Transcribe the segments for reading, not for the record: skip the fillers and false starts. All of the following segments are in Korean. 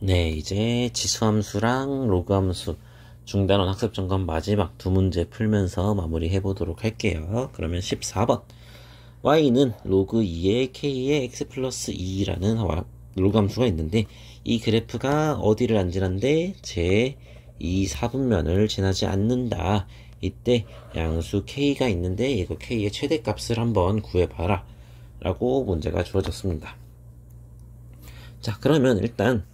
네, 이제 지수함수랑 로그함수 중단원 학습점검 마지막 두 문제 풀면서 마무리 해보도록 할게요. 그러면 14번 y는 로그 2의 k의 x 플러스 2라는 로그함수가 있는데 이 그래프가 어디를 안 지난데 제 2, 4분면을 지나지 않는다. 이때 양수 k가 있는데 이거 k의 최대값을 한번 구해봐라 라고 문제가 주어졌습니다. 자, 그러면 일단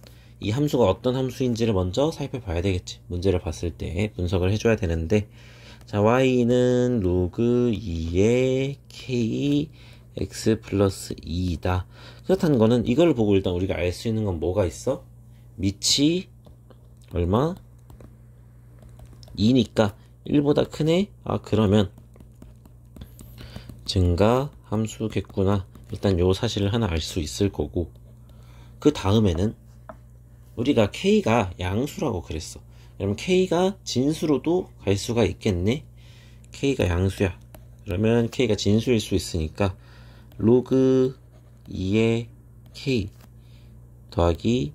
이 함수가 어떤 함수인지를 먼저 살펴봐야 되겠지. 문제를 봤을 때 분석을 해줘야 되는데, 자, y는 로그 2의 k x 플러스 2이다. 그렇다는 거는 이걸 보고 일단 우리가 알 수 있는 건 뭐가 있어? 밑이 얼마? 2니까 1보다 크네? 아, 그러면 증가 함수겠구나. 일단 요 사실을 하나 알 수 있을 거고, 그 다음에는 우리가 k가 양수라고 그랬어. 그러면 k가 진수로도 갈 수가 있겠네. k가 양수야. 그러면 k가 진수일 수 있으니까 로그 2의 k 더하기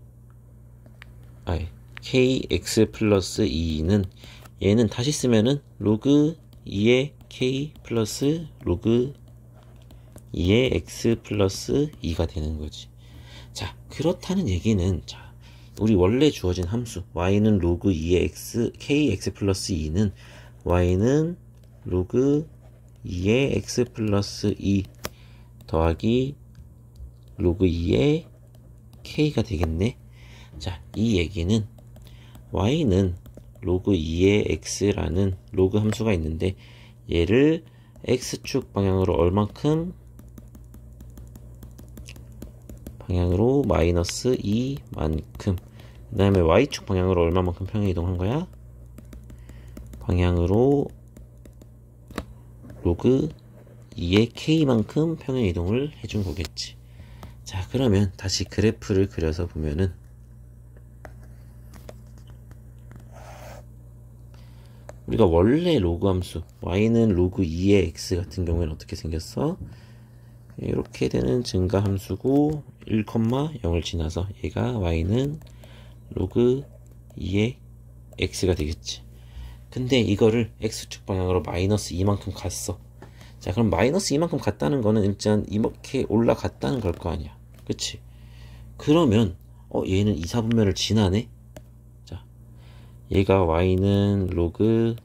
kx 플러스 2는 얘는 다시 쓰면은 로그 2의 k 플러스 로그 2의 x 플러스 2가 되는 거지. 자, 그렇다는 얘기는 자, 우리 원래 주어진 함수 y는 로그 2의 x kx 플러스 2는 y는 로그 2의 x 플러스 2 더하기 로그 2의 k가 되겠네. 자, 이 얘기는 y는 로그 2의 x라는 로그 함수가 있는데 얘를 x축 방향으로 얼만큼? 방향으로 마이너스 2만큼. 그 다음에 y축 방향으로 얼마만큼 평행 이동한 거야? 방향으로 로그 2의 k만큼 평행 이동을 해준 거겠지. 자, 그러면 다시 그래프를 그려서 보면은 우리가 원래 로그 함수 y는 로그 2의 x 같은 경우에는 어떻게 생겼어? 이렇게 되는 증가 함수고 1,0을 지나서 얘가 y는 로그 2의 x가 되겠지. 근데 이거를 x축 방향으로 마이너스 2만큼 갔어. 자, 그럼 마이너스 2만큼 갔다는 거는 일단 이렇게 올라갔다는 걸 거 아니야. 그치? 그러면 얘는 2, 4분면을 지나네? 자, 얘가 y는 로그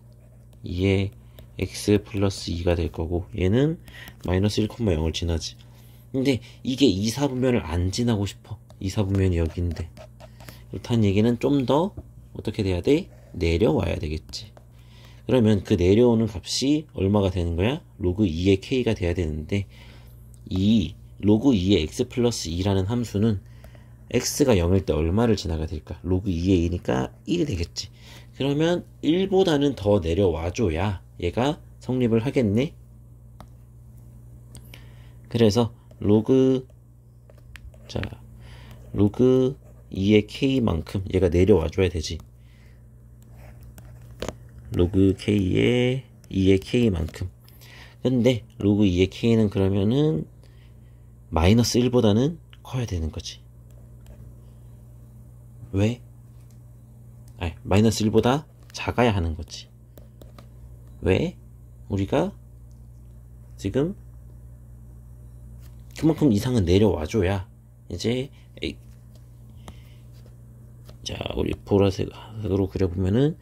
2의 x 플러스 2가 될 거고 얘는 마이너스 1,0을 지나지. 근데 이게 2, 4분면을 안 지나고 싶어. 2, 4분면이 여기인데. 그렇다는 얘기는 좀 더 어떻게 돼야 돼? 내려와야 되겠지. 그러면 그 내려오는 값이 얼마가 되는 거야? 로그 2의 k가 돼야 되는데 이 로그 2의 x 플러스 2라는 함수는 x가 0일 때 얼마를 지나가 될까? 로그 2의 2니까 1이 되겠지. 그러면 1보다는 더 내려와줘야 얘가 성립을 하겠네. 그래서 로그 2의 k만큼 얘가 내려와줘야 되지. 로그 k의 2의 k만큼. 근데 로그 2의 k는 그러면은 마이너스 1보다는 커야 되는 거지. 왜? 마이너스 1보다 작아야 하는 거지. 왜? 우리가 지금 그만큼 이상은 내려와줘야 이제 자, 우리 보라색으로 그려보면은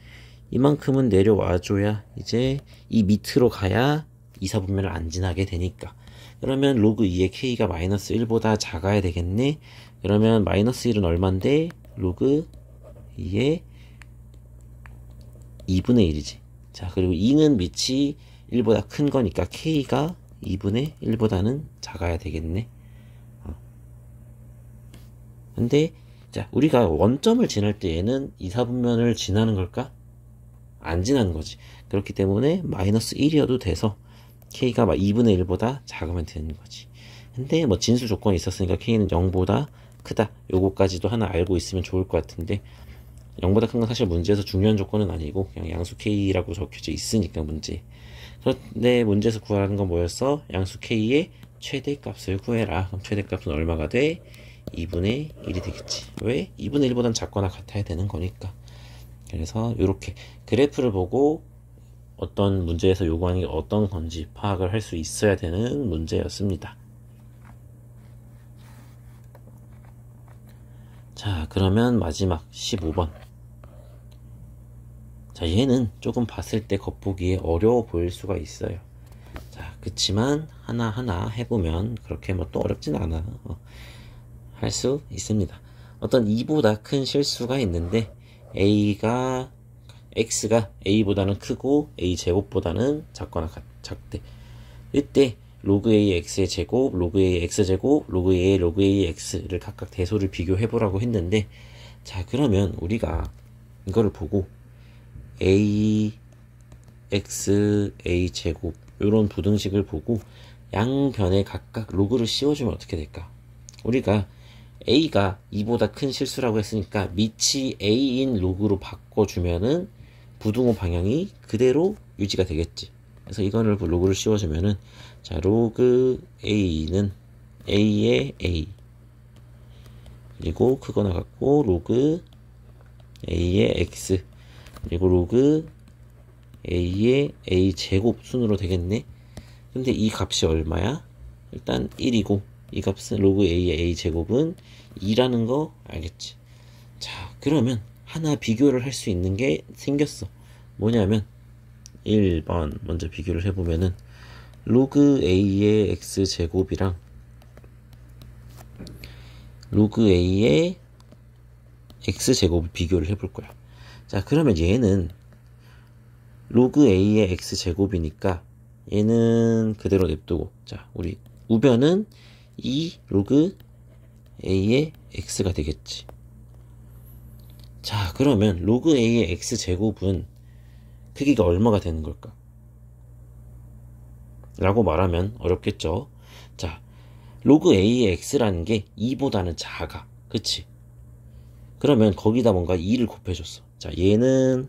이만큼은 내려와줘야 이제 이 밑으로 가야 2, 4분면을 안 지나게 되니까. 그러면 로그 2의 k가 마이너스 1보다 작아야 되겠네. 그러면 마이너스 1은 얼만데? 로그 2의 2분의 1이지. 자, 그리고 2는 밑이 1보다 큰 거니까 k가 2분의 1보다는 작아야 되겠네. 근데 자, 우리가 원점을 지날 때 얘는 2, 4분면을 지나는 걸까? 안 지나는 거지. 그렇기 때문에 마이너스 1이어도 돼서 k가 2분의 1보다 작으면 되는 거지. 근데 뭐 진수 조건이 있었으니까 k는 0보다 크다. 요거까지도 하나 알고 있으면 좋을 것 같은데 0보다 큰 건 사실 문제에서 중요한 조건은 아니고 그냥 양수 k라고 적혀져 있으니까 문제. 그런데 문제에서 구하라는 건 뭐였어? 양수 k의 최대값을 구해라. 그럼 최대값은 얼마가 돼? 2분의 1이 되겠지. 왜? 2분의 1보단 작거나 같아야 되는 거니까. 그래서 이렇게 그래프를 보고 어떤 문제에서 요구하는 게 어떤 건지 파악을 할 수 있어야 되는 문제였습니다. 자, 그러면 마지막 15번. 자, 얘는 조금 봤을 때 겉보기에 어려워 보일 수가 있어요. 자, 그치만 하나하나 해보면 그렇게 뭐 또 어렵진 않아. 할 수 있습니다. 어떤 2보다 큰 실수가 있는데 x가 a보다는 크고 a 제곱보다는 작거나 작대. 이때 로그 a x의 제곱, 로그 a x 제곱, 로그 a 로그 a x를 각각 대소를 비교해 보라고 했는데, 자, 그러면 우리가 이거를 보고 a x a 제곱 이런 부등식을 보고 양변에 각각 로그를 씌워주면 어떻게 될까? 우리가 a가 2보다 큰 실수라고 했으니까 밑이 a인 로그로 바꿔주면은 부등호 방향이 그대로 유지가 되겠지. 그래서 이거를 로그를 씌워주면은, 자, 로그 a는 a의 a, 그리고 크거나 같고 로그 a의 x, 그리고 로그 a의 a 제곱 순으로 되겠네. 근데 이 값이 얼마야? 일단 1이고 이 값은 로그 a의 a 제곱은 2라는 거 알겠지? 자, 그러면 하나 비교를 할 수 있는 게 생겼어. 뭐냐면 1번 먼저 비교를 해보면은 로그 a의 x 제곱이랑 로그 a의 x 제곱을 비교를 해볼 거야. 자, 그러면 얘는 로그 a의 x 제곱이니까 얘는 그대로 냅두고, 자, 우리 우변은 2 로그 a의 x가 되겠지. 자, 그러면 로그 a의 x 제곱은 크기가 얼마가 되는 걸까? 라고 말하면 어렵겠죠. 자, 로그 a의 x라는 게 2보다는 작아. 그치? 그러면 거기다 뭔가 2를 곱해줬어. 자, 얘는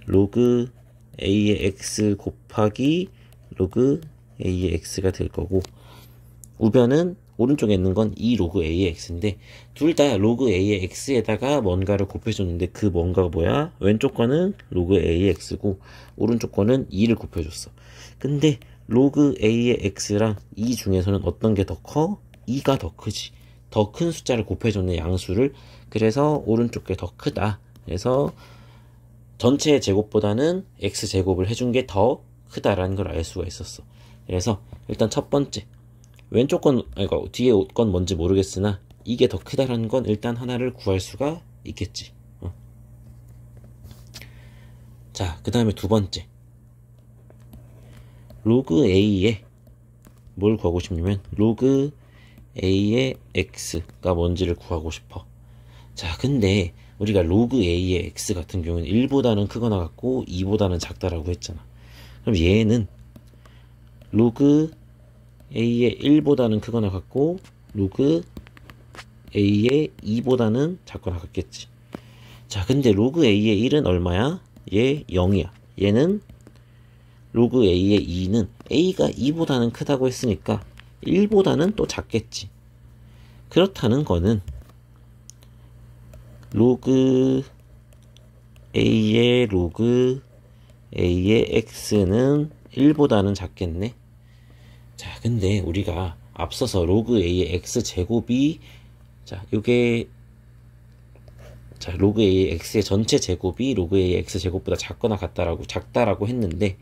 로그 a의 x 곱하기 로그 a의 x가 될 거고, 우변은 오른쪽에 있는 건 2 로그 a의 x인데 둘 다 로그 a의 x에다가 뭔가를 곱해줬는데 그 뭔가가 뭐야? 왼쪽 거는 로그 a의 x고 오른쪽 거는 2를 곱해줬어. 근데 로그 a의 x랑 2 중에서는 어떤 게 더 커? 2가 더 크지. 더 큰 숫자를 곱해줬는 양수를. 그래서 오른쪽 게 더 크다. 그래서 전체 제곱보다는 x 제곱을 해준 게 더 크다라는 걸 알 수가 있었어. 그래서 일단 첫 번째, 왼쪽 건, 그러니까 뒤에 건 뭔지 모르겠으나 이게 더 크다라는 건 일단 하나를 구할 수가 있겠지. 자, 그 다음에 두 번째, 로그 a에 뭘 구하고 싶냐면 로그 a의 x가 뭔지를 구하고 싶어. 자, 근데 우리가 로그 a의 x 같은 경우는 1보다는 크거나 같고 2보다는 작다라고 했잖아. 그럼 얘는 로그 a의 1보다는 크거나 같고 로그 a의 2보다는 작거나 같겠지. 자, 근데 로그 a의 1은 얼마야? 얘 0이야. 얘는 로그 a의 2는 a가 2보다는 크다고 했으니까 1보다는 또 작겠지. 그렇다는 거는 로그 a의 x는 1보다는 작겠네. 자, 근데 우리가 앞서서 로그 a의 x 제곱이, 자, 요게, 자, 로그 a의 x의 전체 제곱이 로그 a의 x 제곱보다 작다라고 했는데,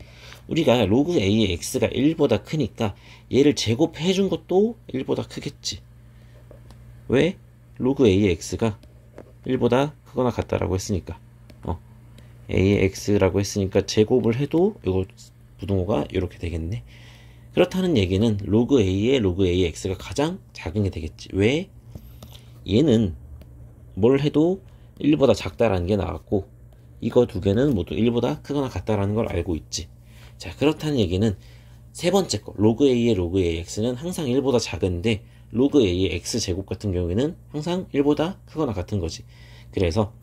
우리가 로그 a의 x가 1보다 크니까 얘를 제곱해 준 것도 1보다 크겠지. 왜? 로그 a의 x가 1보다 크거나 같다라고 했으니까. a의 x라고 했으니까 제곱을 해도 이거 부등호가 이렇게 되겠네. 그렇다는 얘기는 로그 a의 x가 가장 작은 게 되겠지. 왜? 얘는 뭘 해도 1보다 작다라는 게 나왔고 이거 두 개는 모두 1보다 크거나 같다라는 걸 알고 있지. 자, 그렇다는 얘기는 세 번째 거, 로그 a의 x는 항상 1보다 작은데 로그 a의 x 제곱 같은 경우에는 항상 1보다 크거나 같은 거지. 그래서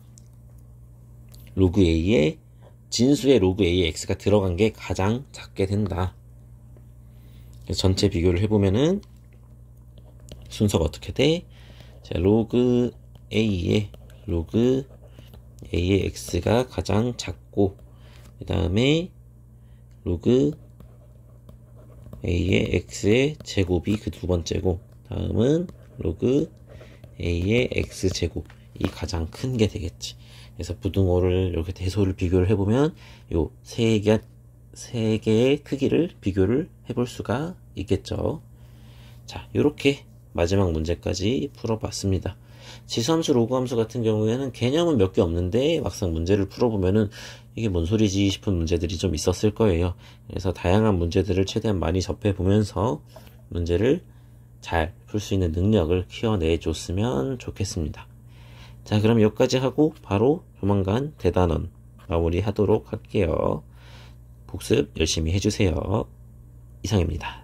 로그 a의 진수의 로그 a의 x가 들어간 게 가장 작게 된다. 전체 비교를 해보면은 순서가 어떻게 돼? 자, 로그 A의 x가 가장 작고, 그 다음에 로그 A의 x의 제곱이 그 두 번째고, 다음은 로그 A의 x제곱이 가장 큰 게 되겠지. 그래서 부등호를 이렇게 대소를 비교를 해보면 요 세 개의 크기를 비교를 해볼 수가 있겠죠. 자, 요렇게 마지막 문제까지 풀어봤습니다. 지수함수, 로그함수 같은 경우에는 개념은 몇 개 없는데 막상 문제를 풀어보면은 이게 뭔 소리지 싶은 문제들이 좀 있었을 거예요. 그래서 다양한 문제들을 최대한 많이 접해보면서 문제를 잘 풀 수 있는 능력을 키워내 줬으면 좋겠습니다. 자, 그럼 여기까지 하고 바로 조만간 대단원 마무리 하도록 할게요. 복습 열심히 해주세요. 이상입니다.